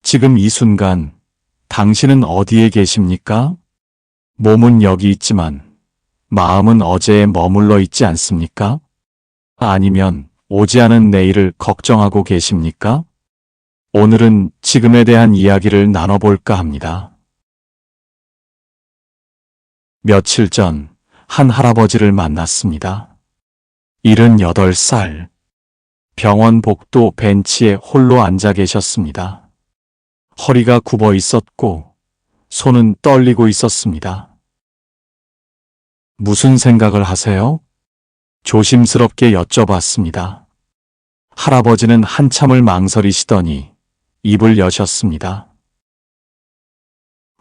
지금 이 순간 당신은 어디에 계십니까? 몸은 여기 있지만 마음은 어제에 머물러 있지 않습니까? 아니면 오지 않은 내일을 걱정하고 계십니까? 오늘은 지금에 대한 이야기를 나눠볼까 합니다. 며칠 전 한 할아버지를 만났습니다. 78살. 병원 복도 벤치에 홀로 앉아 계셨습니다. 허리가 굽어 있었고 손은 떨리고 있었습니다. 무슨 생각을 하세요? 조심스럽게 여쭤봤습니다. 할아버지는 한참을 망설이시더니 입을 여셨습니다.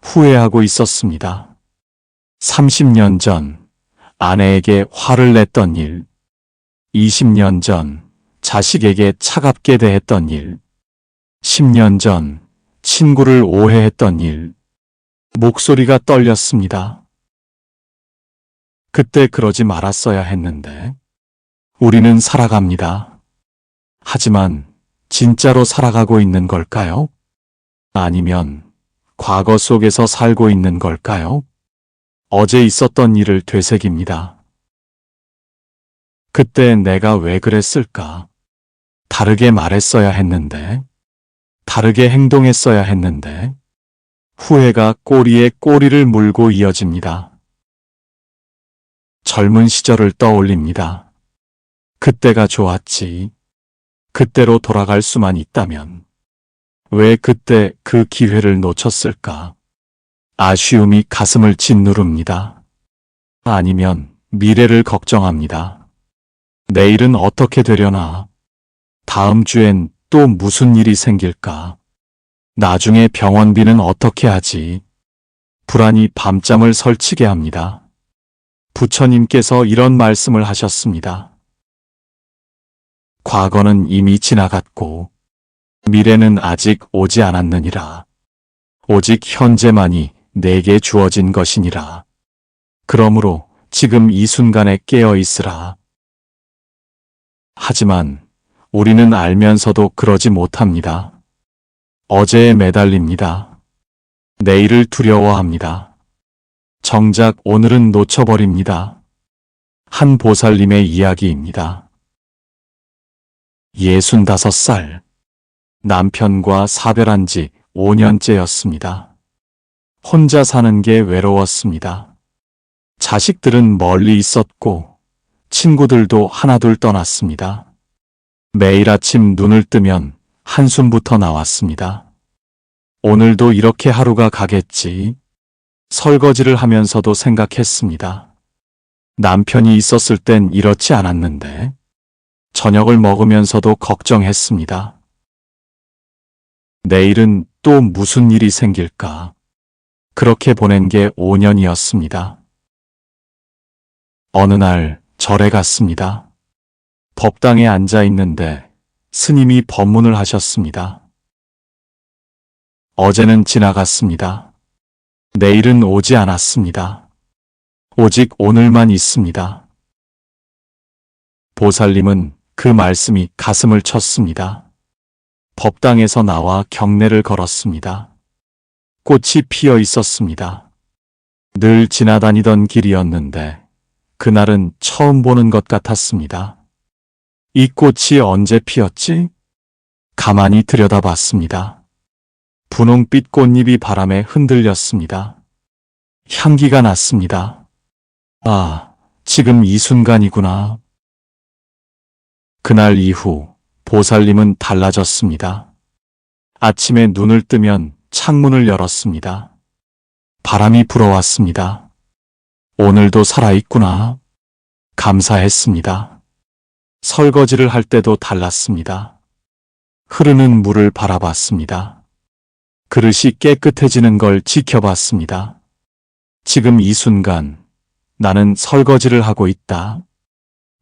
후회하고 있었습니다. 30년 전 아내에게 화를 냈던 일, 20년 전 자식에게 차갑게 대했던 일, 10년 전 친구를 오해했던 일, 목소리가 떨렸습니다. 그때 그러지 말았어야 했는데. 우리는 살아갑니다. 하지만 진짜로 살아가고 있는 걸까요? 아니면 과거 속에서 살고 있는 걸까요? 어제 있었던 일을 되새깁니다. 그때 내가 왜 그랬을까? 다르게 말했어야 했는데, 다르게 행동했어야 했는데, 후회가 꼬리에 꼬리를 물고 이어집니다. 젊은 시절을 떠올립니다. 그때가 좋았지. 그때로 돌아갈 수만 있다면. 왜 그때 그 기회를 놓쳤을까? 아쉬움이 가슴을 짓누릅니다. 아니면 미래를 걱정합니다. 내일은 어떻게 되려나? 다음 주엔 또 무슨 일이 생길까? 나중에 병원비는 어떻게 하지? 불안이 밤잠을 설치게 합니다. 부처님께서 이런 말씀을 하셨습니다. 과거는 이미 지나갔고 미래는 아직 오지 않았느니라. 오직 현재만이 내게 주어진 것이니라. 그러므로 지금 이 순간에 깨어 있으라. 하지만 우리는 알면서도 그러지 못합니다. 어제에 매달립니다. 내일을 두려워합니다. 정작 오늘은 놓쳐버립니다. 한 보살님의 이야기입니다. 65살. 남편과 사별한 지 5년째였습니다. 혼자 사는 게 외로웠습니다. 자식들은 멀리 있었고 친구들도 하나둘 떠났습니다. 매일 아침 눈을 뜨면 한숨부터 나왔습니다. 오늘도 이렇게 하루가 가겠지. 설거지를 하면서도 생각했습니다. 남편이 있었을 땐 이렇지 않았는데. 저녁을 먹으면서도 걱정했습니다. 내일은 또 무슨 일이 생길까? 그렇게 보낸 게 5년이었습니다. 어느 날 절에 갔습니다. 법당에 앉아 있는데 스님이 법문을 하셨습니다. 어제는 지나갔습니다. 내일은 오지 않았습니다. 오직 오늘만 있습니다. 보살님은 그 말씀이 가슴을 쳤습니다. 법당에서 나와 경례를 걸었습니다. 꽃이 피어 있었습니다. 늘 지나다니던 길이었는데 그날은 처음 보는 것 같았습니다. 이 꽃이 언제 피었지? 가만히 들여다봤습니다. 분홍빛 꽃잎이 바람에 흔들렸습니다. 향기가 났습니다. 아, 지금 이 순간이구나. 그날 이후 보살님은 달라졌습니다. 아침에 눈을 뜨면 창문을 열었습니다. 바람이 불어왔습니다. 오늘도 살아있구나. 감사했습니다. 설거지를 할 때도 달랐습니다. 흐르는 물을 바라봤습니다. 그릇이 깨끗해지는 걸 지켜봤습니다. 지금 이 순간 나는 설거지를 하고 있다.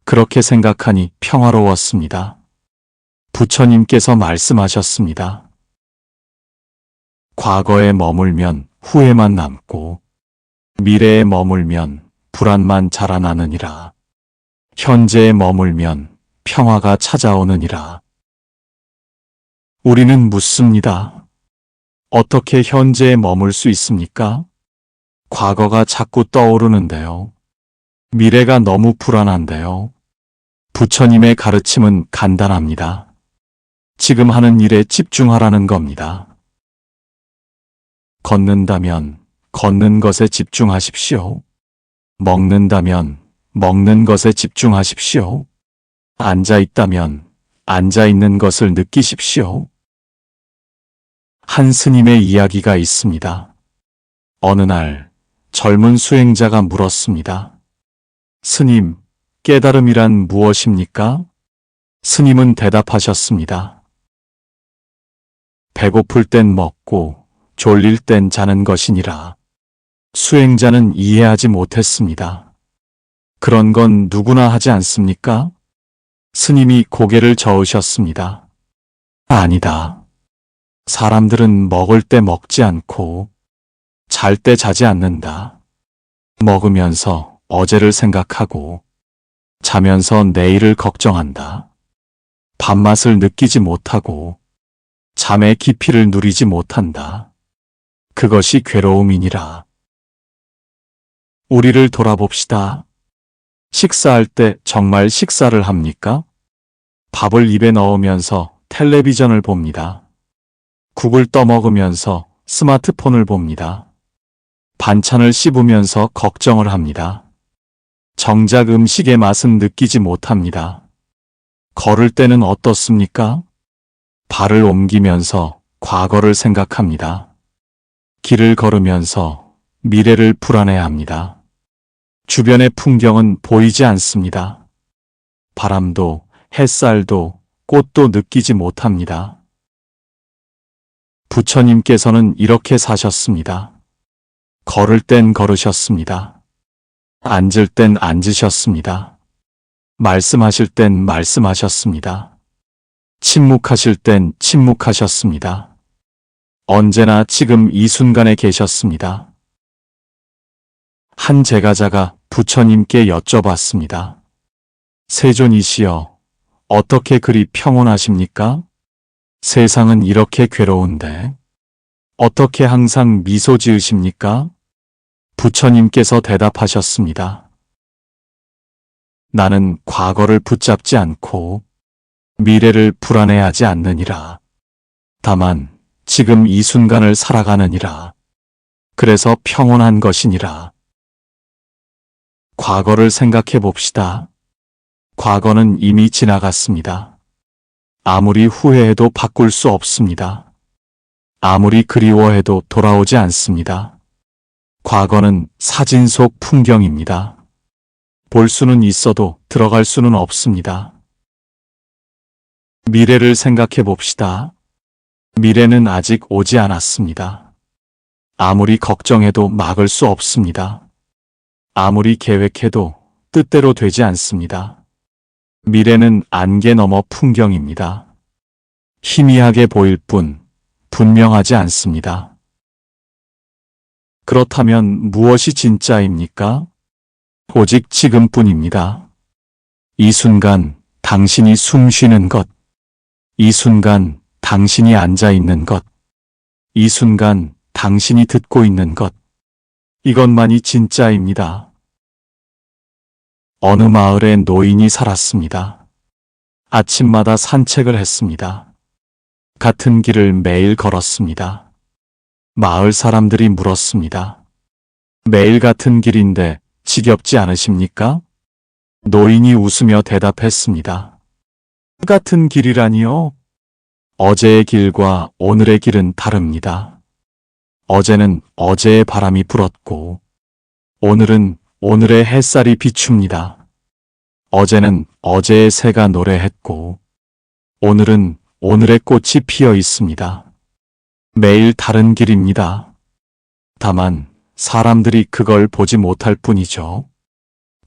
그렇게 생각하니 평화로웠습니다. 부처님께서 말씀하셨습니다. 과거에 머물면 후회만 남고 미래에 머물면 불안만 자라나느니라. 현재에 머물면 평화가 찾아오느니라. 우리는 묻습니다. 어떻게 현재에 머물 수 있습니까? 과거가 자꾸 떠오르는데요. 미래가 너무 불안한데요. 부처님의 가르침은 간단합니다. 지금 하는 일에 집중하라는 겁니다. 걷는다면 걷는 것에 집중하십시오. 먹는다면 먹는 것에 집중하십시오. 앉아 있다면 앉아 있는 것을 느끼십시오. 한 스님의 이야기가 있습니다. 어느 날 젊은 수행자가 물었습니다. 스님, 깨달음이란 무엇입니까? 스님은 대답하셨습니다. 배고플 땐 먹고 졸릴 땐 자는 것이니라. 수행자는 이해하지 못했습니다. 그런 건 누구나 하지 않습니까? 스님이 고개를 저으셨습니다. 아니다. 사람들은 먹을 때 먹지 않고 잘 때 자지 않는다. 먹으면서 어제를 생각하고 자면서 내일을 걱정한다. 밥맛을 느끼지 못하고 잠의 깊이를 누리지 못한다. 그것이 괴로움이니라. 우리를 돌아봅시다. 식사할 때 정말 식사를 합니까? 밥을 입에 넣으면서 텔레비전을 봅니다. 국을 떠먹으면서 스마트폰을 봅니다. 반찬을 씹으면서 걱정을 합니다. 정작 음식의 맛은 느끼지 못합니다. 걸을 때는 어떻습니까? 발을 옮기면서 과거를 생각합니다. 길을 걸으면서 미래를 불안해합니다. 주변의 풍경은 보이지 않습니다. 바람도 햇살도 꽃도 느끼지 못합니다. 부처님께서는 이렇게 사셨습니다. 걸을 땐 걸으셨습니다. 앉을 땐 앉으셨습니다. 말씀하실 땐 말씀하셨습니다. 침묵하실 땐 침묵하셨습니다. 언제나 지금 이 순간에 계셨습니다. 한 제가자가 부처님께 여쭤봤습니다. 세존이시여, 어떻게 그리 평온하십니까? 세상은 이렇게 괴로운데 어떻게 항상 미소 지으십니까? 부처님께서 대답하셨습니다. 나는 과거를 붙잡지 않고 미래를 불안해하지 않느니라. 다만 지금 이 순간을 살아가느니라. 그래서 평온한 것이니라. 과거를 생각해 봅시다. 과거는 이미 지나갔습니다. 아무리 후회해도 바꿀 수 없습니다. 아무리 그리워해도 돌아오지 않습니다. 과거는 사진 속 풍경입니다. 볼 수는 있어도 들어갈 수는 없습니다. 미래를 생각해 봅시다. 미래는 아직 오지 않았습니다. 아무리 걱정해도 막을 수 없습니다. 아무리 계획해도 뜻대로 되지 않습니다. 미래는 안개 너머 풍경입니다. 희미하게 보일 뿐 분명하지 않습니다. 그렇다면 무엇이 진짜입니까? 오직 지금뿐입니다. 이 순간 당신이 숨 쉬는 것, 이 순간 당신이 앉아 있는 것, 이 순간 당신이 듣고 있는 것, 이것만이 진짜입니다. 어느 마을에 노인이 살았습니다. 아침마다 산책을 했습니다. 같은 길을 매일 걸었습니다. 마을 사람들이 물었습니다. 매일 같은 길인데 지겹지 않으십니까? 노인이 웃으며 대답했습니다. 같은 길이라니요? 어제의 길과 오늘의 길은 다릅니다. 어제는 어제의 바람이 불었고, 오늘은 오늘의 햇살이 비춥니다. 어제는 어제의 새가 노래했고, 오늘은 오늘의 꽃이 피어 있습니다. 매일 다른 길입니다. 다만 사람들이 그걸 보지 못할 뿐이죠.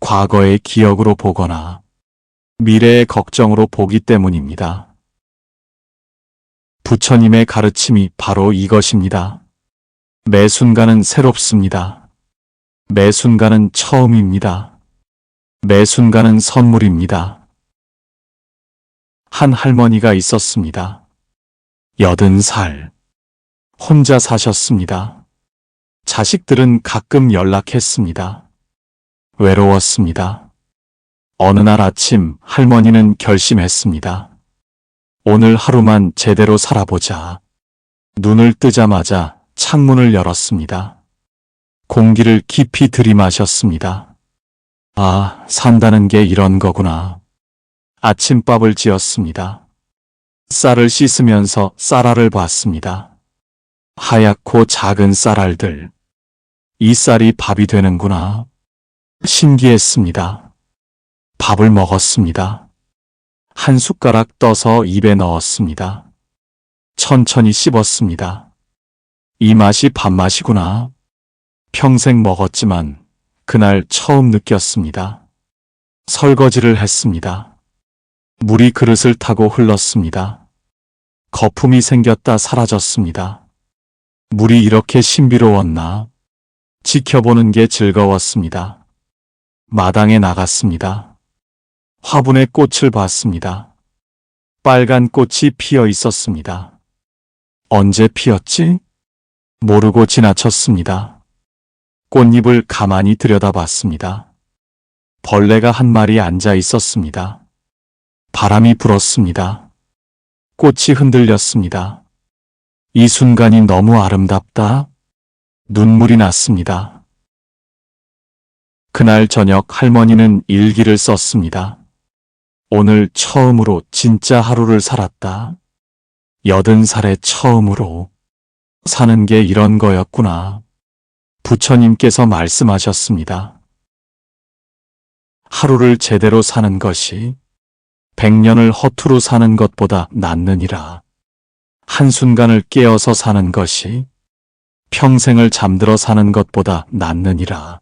과거의 기억으로 보거나 미래의 걱정으로 보기 때문입니다. 부처님의 가르침이 바로 이것입니다. 매 순간은 새롭습니다. 매 순간은 처음입니다. 매 순간은 선물입니다. 한 할머니가 있었습니다. 80살. 혼자 사셨습니다. 자식들은 가끔 연락했습니다. 외로웠습니다. 어느 날 아침 할머니는 결심했습니다. 오늘 하루만 제대로 살아보자. 눈을 뜨자마자 창문을 열었습니다. 공기를 깊이 들이마셨습니다. 아, 산다는 게 이런 거구나. 아침밥을 지었습니다. 쌀을 씻으면서 쌀알을 봤습니다. 하얗고 작은 쌀알들. 이 쌀이 밥이 되는구나. 신기했습니다. 밥을 먹었습니다. 한 숟가락 떠서 입에 넣었습니다. 천천히 씹었습니다. 이 맛이 밥맛이구나. 평생 먹었지만 그날 처음 느꼈습니다. 설거지를 했습니다. 물이 그릇을 타고 흘렀습니다. 거품이 생겼다 사라졌습니다. 물이 이렇게 신비로웠나? 지켜보는 게 즐거웠습니다. 마당에 나갔습니다. 화분에 꽃을 봤습니다. 빨간 꽃이 피어 있었습니다. 언제 피었지? 모르고 지나쳤습니다. 꽃잎을 가만히 들여다봤습니다. 벌레가 한 마리 앉아 있었습니다. 바람이 불었습니다. 꽃이 흔들렸습니다. 이 순간이 너무 아름답다. 눈물이 났습니다. 그날 저녁 할머니는 일기를 썼습니다. 오늘 처음으로 진짜 하루를 살았다. 80살에 처음으로 사는 게 이런 거였구나. 부처님께서 말씀하셨습니다. 하루를 제대로 사는 것이 100년을 허투루 사는 것보다 낫느니라. 한순간을 깨어서 사는 것이 평생을 잠들어 사는 것보다 낫느니라.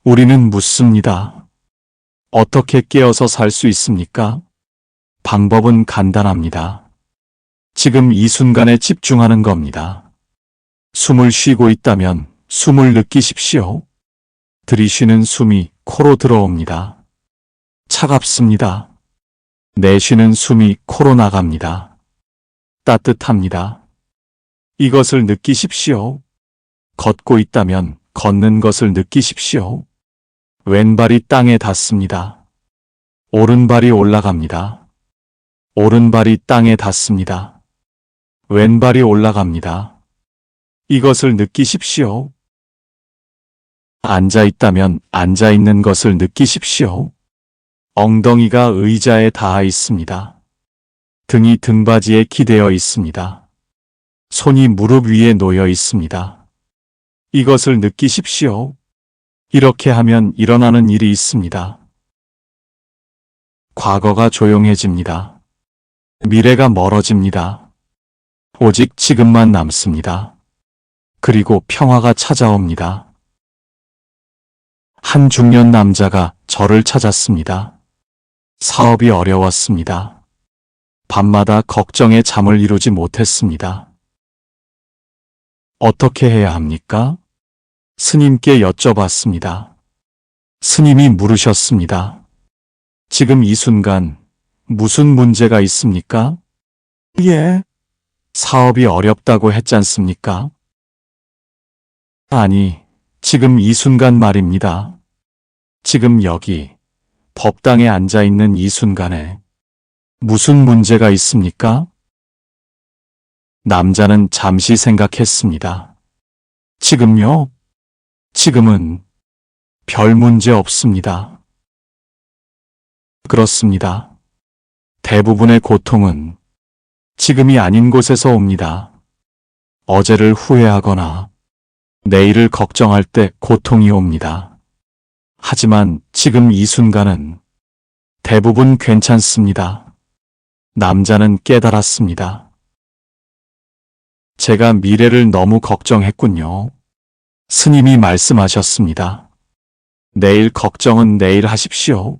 우리는 묻습니다. 어떻게 깨어서 살 수 있습니까? 방법은 간단합니다. 지금 이 순간에 집중하는 겁니다. 숨을 쉬고 있다면 숨을 느끼십시오. 들이쉬는 숨이 코로 들어옵니다. 차갑습니다. 내쉬는 숨이 코로 나갑니다. 따뜻합니다. 이것을 느끼십시오. 걷고 있다면 걷는 것을 느끼십시오. 왼발이 땅에 닿습니다. 오른발이 올라갑니다. 오른발이 땅에 닿습니다. 왼발이 올라갑니다. 이것을 느끼십시오. 앉아 있다면 앉아 있는 것을 느끼십시오. 엉덩이가 의자에 닿아 있습니다. 등이 등받이에 기대어 있습니다. 손이 무릎 위에 놓여 있습니다. 이것을 느끼십시오. 이렇게 하면 일어나는 일이 있습니다. 과거가 조용해집니다. 미래가 멀어집니다. 오직 지금만 남습니다. 그리고 평화가 찾아옵니다. 한 중년 남자가 저를 찾았습니다. 사업이 어려웠습니다. 밤마다 걱정에 잠을 이루지 못했습니다. 어떻게 해야 합니까? 스님께 여쭤봤습니다. 스님이 물으셨습니다. 지금 이 순간 무슨 문제가 있습니까? 예. 사업이 어렵다고 했잖습니까? 아니, 지금 이 순간 말입니다. 지금 여기 법당에 앉아 있는 이 순간에 무슨 문제가 있습니까? 남자는 잠시 생각했습니다. 지금요? 지금은 별 문제 없습니다. 그렇습니다. 대부분의 고통은 지금이 아닌 곳에서 옵니다. 어제를 후회하거나 내일을 걱정할 때 고통이 옵니다. 하지만 지금 이 순간은 대부분 괜찮습니다. 남자는 깨달았습니다. 제가 미래를 너무 걱정했군요. 스님이 말씀하셨습니다. 내일 걱정은 내일 하십시오.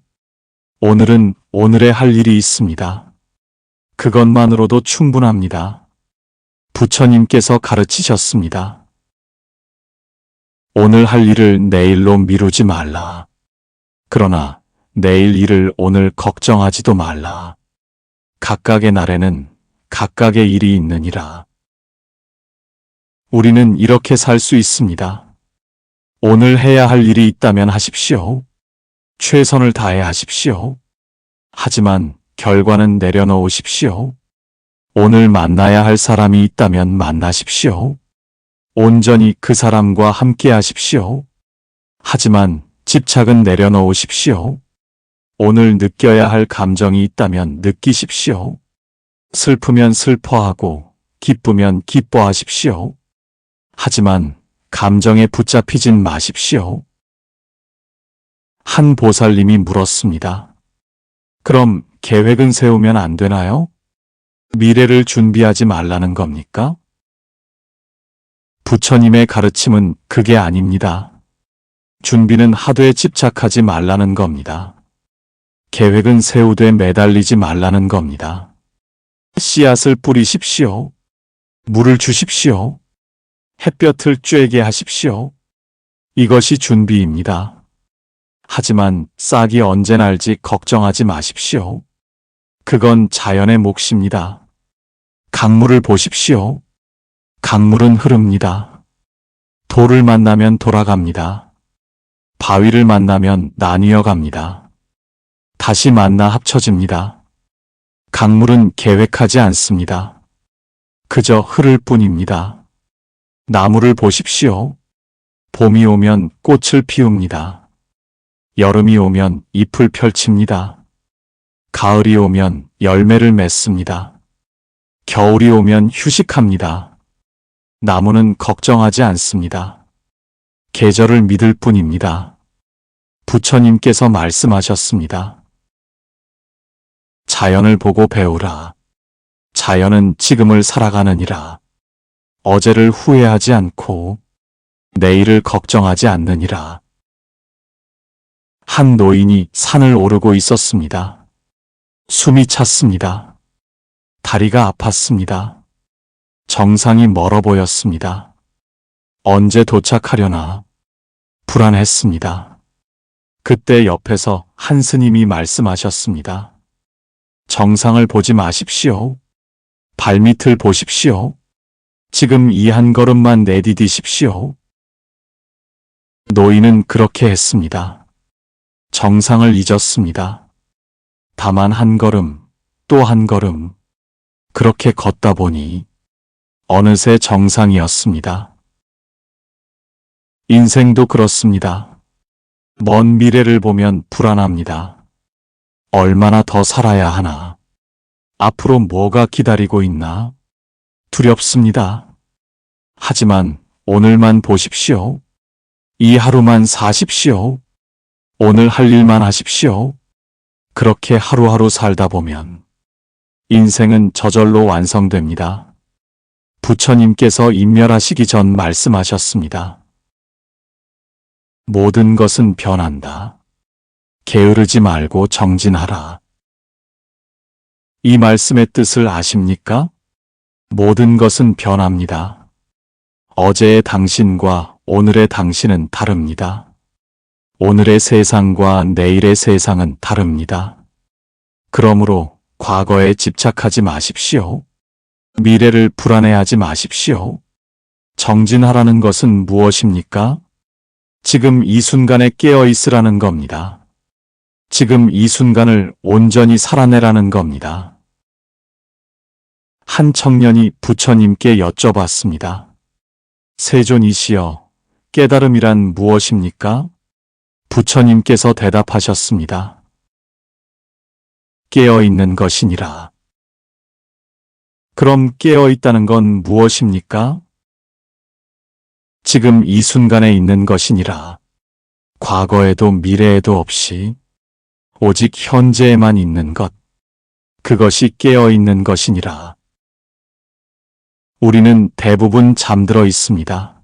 오늘은 오늘에 할 일이 있습니다. 그것만으로도 충분합니다. 부처님께서 가르치셨습니다. 오늘 할 일을 내일로 미루지 말라. 그러나 내일 일을 오늘 걱정하지도 말라. 각각의 날에는 각각의 일이 있느니라. 우리는 이렇게 살 수 있습니다. 오늘 해야 할 일이 있다면 하십시오. 최선을 다해 하십시오. 하지만 결과는 내려놓으십시오. 오늘 만나야 할 사람이 있다면 만나십시오. 온전히 그 사람과 함께 하십시오. 하지만 집착은 내려놓으십시오. 오늘 느껴야 할 감정이 있다면 느끼십시오. 슬프면 슬퍼하고 기쁘면 기뻐하십시오. 하지만 감정에 붙잡히진 마십시오. 한 보살님이 물었습니다. 그럼 계획은 세우면 안 되나요? 미래를 준비하지 말라는 겁니까? 부처님의 가르침은 그게 아닙니다. 준비는 하되 집착하지 말라는 겁니다. 계획은 세우되 매달리지 말라는 겁니다. 씨앗을 뿌리십시오. 물을 주십시오. 햇볕을 쬐게 하십시오. 이것이 준비입니다. 하지만 싹이 언제 날지 걱정하지 마십시오. 그건 자연의 몫입니다. 강물을 보십시오. 강물은 흐릅니다. 돌을 만나면 돌아갑니다. 바위를 만나면 나뉘어 갑니다. 다시 만나 합쳐집니다. 강물은 계획하지 않습니다. 그저 흐를 뿐입니다. 나무를 보십시오. 봄이 오면 꽃을 피웁니다. 여름이 오면 잎을 펼칩니다. 가을이 오면 열매를 맺습니다. 겨울이 오면 휴식합니다. 나무는 걱정하지 않습니다. 계절을 믿을 뿐입니다. 부처님께서 말씀하셨습니다. 자연을 보고 배우라. 자연은 지금을 살아가느니라. 어제를 후회하지 않고 내일을 걱정하지 않느니라. 한 노인이 산을 오르고 있었습니다. 숨이 찼습니다. 다리가 아팠습니다. 정상이 멀어 보였습니다. 언제 도착하려나 불안했습니다. 그때 옆에서 한 스님이 말씀하셨습니다. 정상을 보지 마십시오. 발밑을 보십시오. 지금 이 한 걸음만 내디디십시오. 노인은 그렇게 했습니다. 정상을 잊었습니다. 다만 한 걸음, 또 한 걸음, 그렇게 걷다 보니 어느새 정상이었습니다. 인생도 그렇습니다. 먼 미래를 보면 불안합니다. 얼마나 더 살아야 하나? 앞으로 뭐가 기다리고 있나? 두렵습니다. 하지만 오늘만 보십시오. 이 하루만 사십시오. 오늘 할 일만 하십시오. 그렇게 하루하루 살다 보면 인생은 저절로 완성됩니다. 부처님께서 인멸하시기 전 말씀하셨습니다. 모든 것은 변한다. 게으르지 말고 정진하라. 이 말씀의 뜻을 아십니까? 모든 것은 변합니다. 어제의 당신과 오늘의 당신은 다릅니다. 오늘의 세상과 내일의 세상은 다릅니다. 그러므로 과거에 집착하지 마십시오. 미래를 불안해하지 마십시오. 정진하라는 것은 무엇입니까? 지금 이 순간에 깨어 있으라는 겁니다. 지금 이 순간을 온전히 살아내라는 겁니다. 한 청년이 부처님께 여쭤봤습니다. 세존이시여, 깨달음이란 무엇입니까? 부처님께서 대답하셨습니다. 깨어 있는 것이니라. 그럼 깨어 있다는 건 무엇입니까? 지금 이 순간에 있는 것이니라. 과거에도 미래에도 없이 오직 현재에만 있는 것. 그것이 깨어 있는 것이니라. 우리는 대부분 잠들어 있습니다.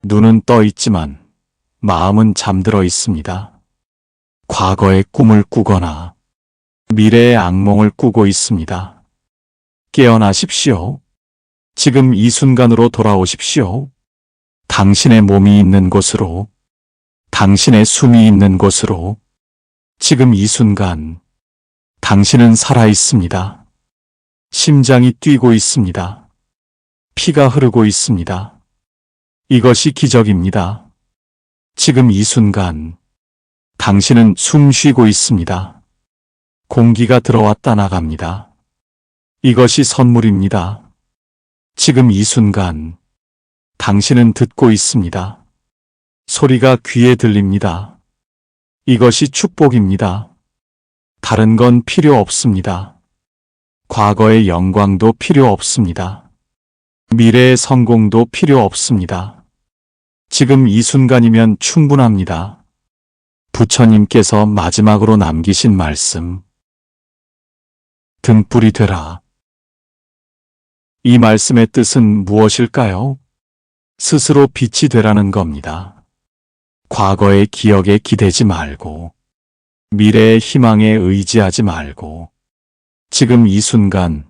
눈은 떠 있지만 마음은 잠들어 있습니다. 과거의 꿈을 꾸거나 미래의 악몽을 꾸고 있습니다. 깨어나십시오. 지금 이 순간으로 돌아오십시오. 당신의 몸이 있는 곳으로, 당신의 숨이 있는 곳으로, 지금 이 순간, 당신은 살아 있습니다. 심장이 뛰고 있습니다. 피가 흐르고 있습니다. 이것이 기적입니다. 지금 이 순간 당신은 숨 쉬고 있습니다. 공기가 들어왔다 나갑니다. 이것이 선물입니다. 지금 이 순간 당신은 듣고 있습니다. 소리가 귀에 들립니다. 이것이 축복입니다. 다른 건 필요 없습니다. 과거의 영광도 필요 없습니다. 미래의 성공도 필요 없습니다. 지금 이 순간이면 충분합니다. 부처님께서 마지막으로 남기신 말씀. 등불이 되라. 이 말씀의 뜻은 무엇일까요? 스스로 빛이 되라는 겁니다. 과거의 기억에 기대지 말고, 미래의 희망에 의지하지 말고, 지금 이 순간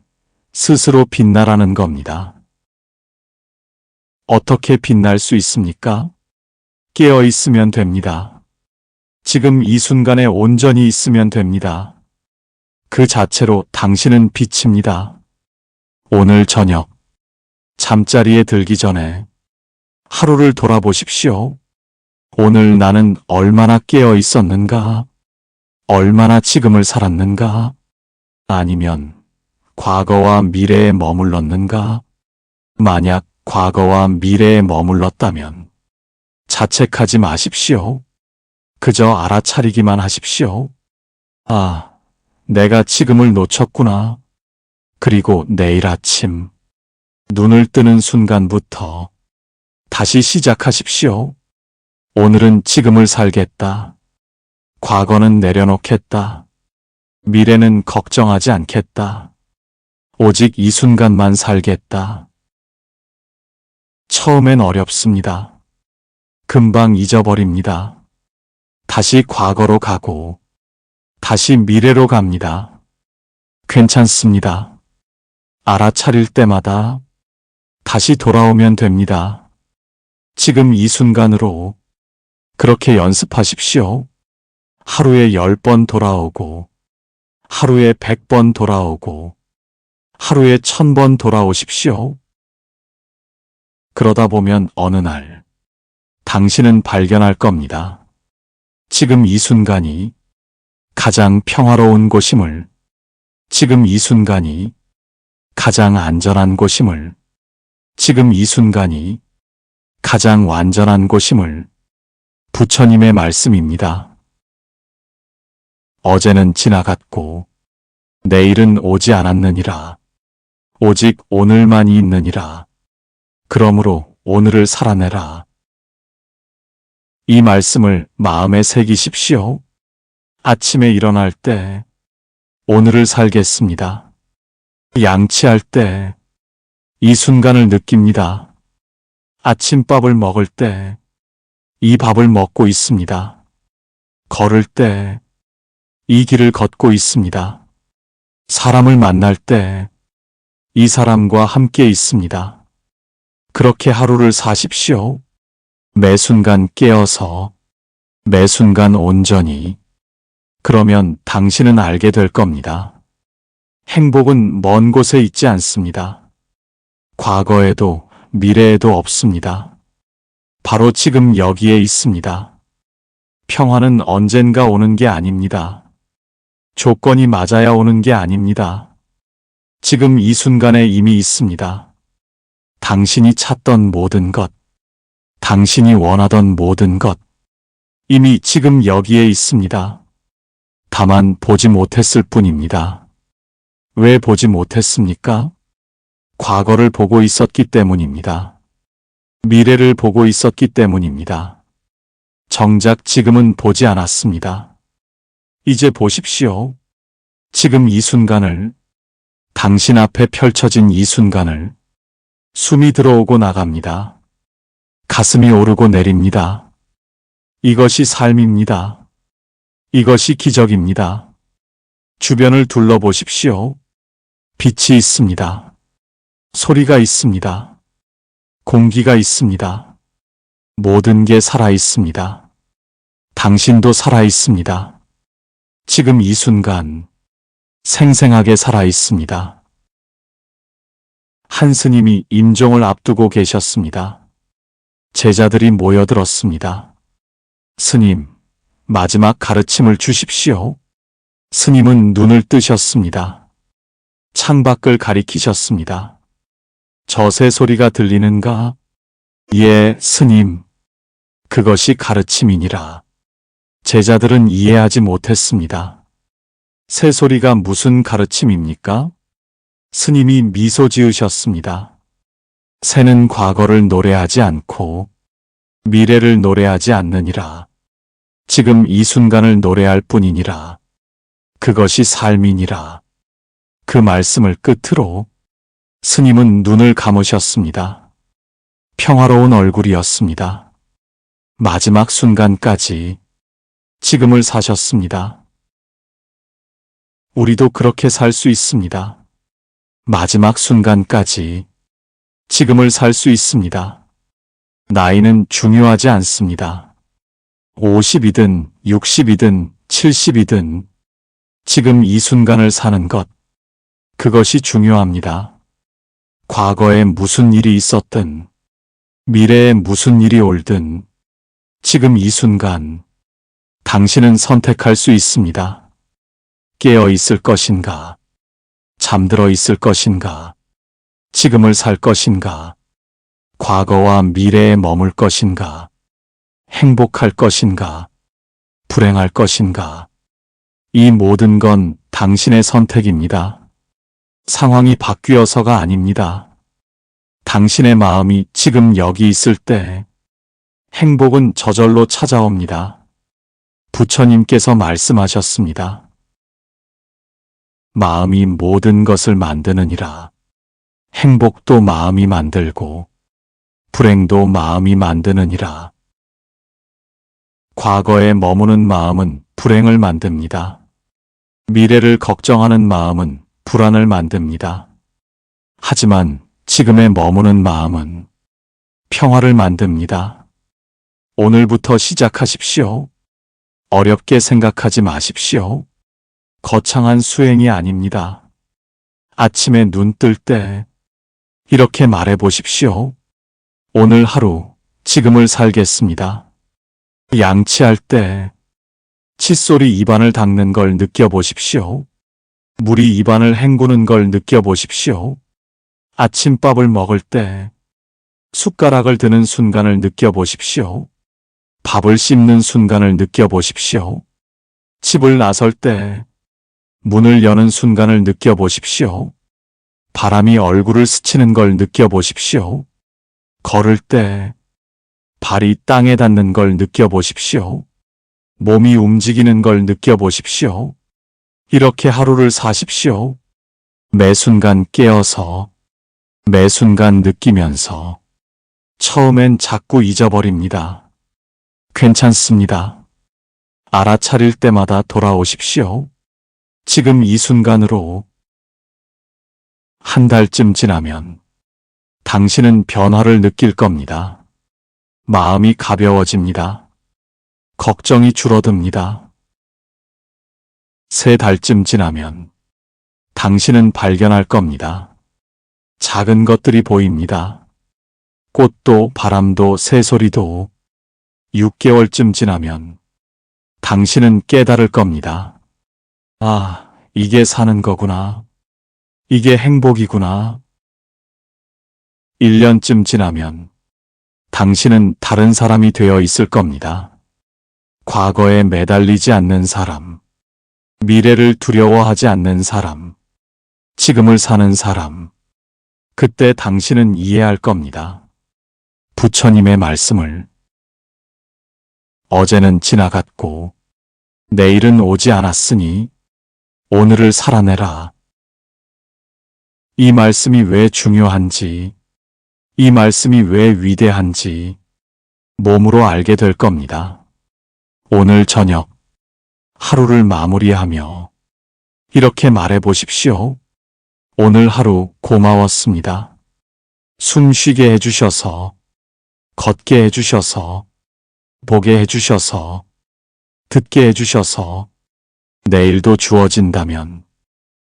스스로 빛나라는 겁니다. 어떻게 빛날 수 있습니까? 깨어 있으면 됩니다. 지금 이 순간에 온전히 있으면 됩니다. 그 자체로 당신은 빛입니다. 오늘 저녁 잠자리에 들기 전에 하루를 돌아보십시오. 오늘 나는 얼마나 깨어 있었는가? 얼마나 지금을 살았는가? 아니면 과거와 미래에 머물렀는가? 만약 과거와 미래에 머물렀다면 자책하지 마십시오. 그저 알아차리기만 하십시오. 아, 내가 지금을 놓쳤구나. 그리고 내일 아침 눈을 뜨는 순간부터 다시 시작하십시오. 오늘은 지금을 살겠다. 과거는 내려놓겠다. 미래는 걱정하지 않겠다. 오직 이 순간만 살겠다. 처음엔 어렵습니다. 금방 잊어버립니다. 다시 과거로 가고 다시 미래로 갑니다. 괜찮습니다. 알아차릴 때마다 다시 돌아오면 됩니다. 지금 이 순간으로 그렇게 연습하십시오. 하루에 10번 돌아오고, 하루에 100번 돌아오고, 하루에 1000번 돌아오십시오. 그러다 보면 어느 날 당신은 발견할 겁니다. 지금 이 순간이 가장 평화로운 곳임을, 지금 이 순간이 가장 안전한 곳임을, 지금 이 순간이 가장 완전한 곳임을. 부처님의 말씀입니다. 어제는 지나갔고 내일은 오지 않았느니라. 오직 오늘만이 있느니라. 그러므로 오늘을 살아내라. 이 말씀을 마음에 새기십시오. 아침에 일어날 때 오늘을 살겠습니다. 양치할 때 이 순간을 느낍니다. 아침밥을 먹을 때 이 밥을 먹고 있습니다. 걸을 때 이 길을 걷고 있습니다. 사람을 만날 때 이 사람과 함께 있습니다. 그렇게 하루를 사십시오. 매 순간 깨어서, 매 순간 온전히. 그러면 당신은 알게 될 겁니다. 행복은 먼 곳에 있지 않습니다. 과거에도 미래에도 없습니다. 바로 지금 여기에 있습니다. 평화는 언젠가 오는 게 아닙니다. 조건이 맞아야 오는 게 아닙니다. 지금 이 순간에 이미 있습니다. 당신이 찾던 모든 것, 당신이 원하던 모든 것, 이미 지금 여기에 있습니다. 다만 보지 못했을 뿐입니다. 왜 보지 못했습니까? 과거를 보고 있었기 때문입니다. 미래를 보고 있었기 때문입니다. 정작 지금은 보지 않았습니다. 이제 보십시오. 지금 이 순간을, 당신 앞에 펼쳐진 이 순간을. 숨이 들어오고 나갑니다. 가슴이 오르고 내립니다. 이것이 삶입니다. 이것이 기적입니다. 주변을 둘러보십시오. 빛이 있습니다. 소리가 있습니다. 공기가 있습니다. 모든 게 살아 있습니다. 당신도 살아 있습니다. 지금 이 순간 생생하게 살아 있습니다. 한 스님이 임종을 앞두고 계셨습니다. 제자들이 모여들었습니다. 스님, 마지막 가르침을 주십시오. 스님은 눈을 뜨셨습니다. 창밖을 가리키셨습니다. 저 새소리가 들리는가? 예, 스님. 그것이 가르침이니라. 제자들은 이해하지 못했습니다. 새소리가 무슨 가르침입니까? 스님이 미소 지으셨습니다. 새는 과거를 노래하지 않고 미래를 노래하지 않느니라. 지금 이 순간을 노래할 뿐이니라. 그것이 삶이니라. 그 말씀을 끝으로 스님은 눈을 감으셨습니다. 평화로운 얼굴이었습니다. 마지막 순간까지 지금을 사셨습니다. 우리도 그렇게 살 수 있습니다. 마지막 순간까지 지금을 살 수 있습니다. 나이는 중요하지 않습니다. 50이든 60이든 70이든 지금 이 순간을 사는 것, 그것이 중요합니다. 과거에 무슨 일이 있었든 미래에 무슨 일이 올든 지금 이 순간 당신은 선택할 수 있습니다. 깨어 있을 것인가? 잠들어 있을 것인가? 지금을 살 것인가? 과거와 미래에 머물 것인가? 행복할 것인가? 불행할 것인가? 이 모든 건 당신의 선택입니다. 상황이 바뀌어서가 아닙니다. 당신의 마음이 지금 여기 있을 때 행복은 저절로 찾아옵니다. 부처님께서 말씀하셨습니다. 마음이 모든 것을 만드느니라. 행복도 마음이 만들고 불행도 마음이 만드느니라. 과거에 머무는 마음은 불행을 만듭니다. 미래를 걱정하는 마음은 불안을 만듭니다. 하지만 지금에 머무는 마음은 평화를 만듭니다. 오늘부터 시작하십시오. 어렵게 생각하지 마십시오. 거창한 수행이 아닙니다. 아침에 눈 뜰 때 이렇게 말해 보십시오. 오늘 하루 지금을 살겠습니다. 양치할 때 칫솔이 입안을 닦는 걸 느껴보십시오. 물이 입안을 헹구는 걸 느껴보십시오. 아침밥을 먹을 때 숟가락을 드는 순간을 느껴보십시오. 밥을 씹는 순간을 느껴보십시오. 집을 나설 때 문을 여는 순간을 느껴보십시오. 바람이 얼굴을 스치는 걸 느껴보십시오. 걸을 때 발이 땅에 닿는 걸 느껴보십시오. 몸이 움직이는 걸 느껴보십시오. 이렇게 하루를 사십시오. 매 순간 깨어서, 매 순간 느끼면서, 처음엔 자꾸 잊어버립니다. 괜찮습니다. 알아차릴 때마다 돌아오십시오. 지금 이 순간으로. 한 달쯤 지나면 당신은 변화를 느낄 겁니다. 마음이 가벼워집니다. 걱정이 줄어듭니다. 3달쯤 지나면 당신은 발견할 겁니다. 작은 것들이 보입니다. 꽃도 바람도 새소리도. 6개월쯤 지나면 당신은 깨달을 겁니다. 아, 이게 사는 거구나. 이게 행복이구나. 1년쯤 지나면 당신은 다른 사람이 되어 있을 겁니다. 과거에 매달리지 않는 사람, 미래를 두려워하지 않는 사람, 지금을 사는 사람. 그때 당신은 이해할 겁니다. 부처님의 말씀을. 어제는 지나갔고 내일은 오지 않았으니 오늘을 살아내라. 이 말씀이 왜 중요한지, 이 말씀이 왜 위대한지 몸으로 알게 될 겁니다. 오늘 저녁 하루를 마무리하며 이렇게 말해 보십시오. 오늘 하루 고마웠습니다. 숨 쉬게 해주셔서, 걷게 해주셔서, 보게 해주셔서, 듣게 해주셔서, 내일도 주어진다면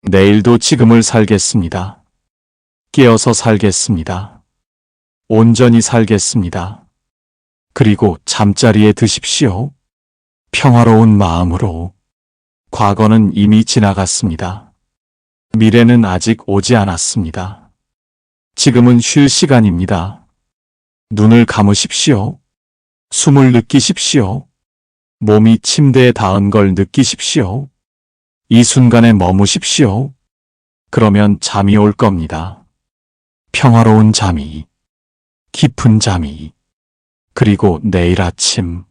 내일도 지금을 살겠습니다. 깨어서 살겠습니다. 온전히 살겠습니다. 그리고 잠자리에 드십시오. 평화로운 마음으로. 과거는 이미 지나갔습니다. 미래는 아직 오지 않았습니다. 지금은 쉴 시간입니다. 눈을 감으십시오. 숨을 느끼십시오. 몸이 침대에 닿은 걸 느끼십시오. 이 순간에 머무십시오. 그러면 잠이 올 겁니다. 평화로운 잠이, 깊은 잠이. 그리고 내일 아침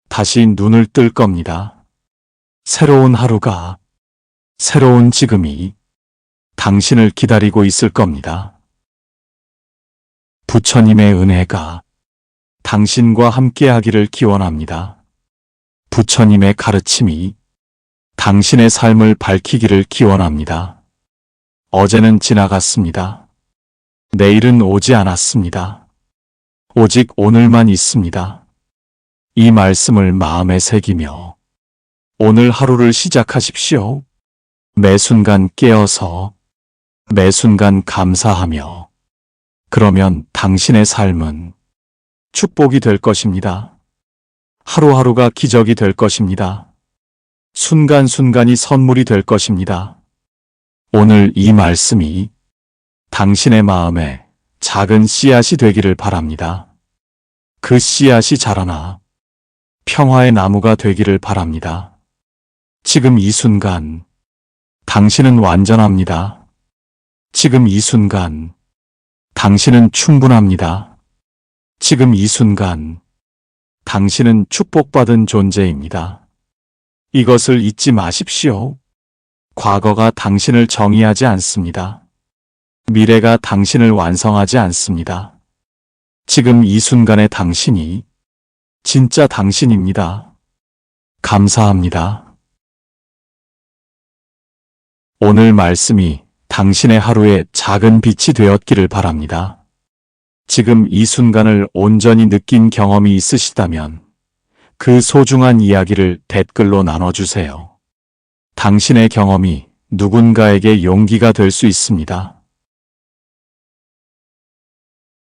다시 눈을 뜰 겁니다. 새로운 하루가, 새로운 지금이 당신을 기다리고 있을 겁니다. 부처님의 은혜가 당신과 함께하기를 기원합니다. 부처님의 가르침이 당신의 삶을 밝히기를 기원합니다. 어제는 지나갔습니다. 내일은 오지 않았습니다. 오직 오늘만 있습니다. 이 말씀을 마음에 새기며 오늘 하루를 시작하십시오. 매 순간 깨어서 매 순간 감사하며 그러면 당신의 삶은 축복이 될 것입니다. 하루하루가 기적이 될 것입니다. 순간순간이 선물이 될 것입니다. 오늘 이 말씀이 당신의 마음에 작은 씨앗이 되기를 바랍니다. 그 씨앗이 자라나 평화의 나무가 되기를 바랍니다. 지금 이 순간 당신은 완전합니다. 지금 이 순간 당신은 충분합니다. 지금 이 순간 당신은 축복받은 존재입니다. 이것을 잊지 마십시오. 과거가 당신을 정의하지 않습니다. 미래가 당신을 완성하지 않습니다. 지금 이 순간의 당신이 진짜 당신입니다. 감사합니다. 오늘 말씀이 당신의 하루에 작은 빛이 되었기를 바랍니다. 지금 이 순간을 온전히 느낀 경험이 있으시다면 그 소중한 이야기를 댓글로 나눠주세요. 당신의 경험이 누군가에게 용기가 될 수 있습니다.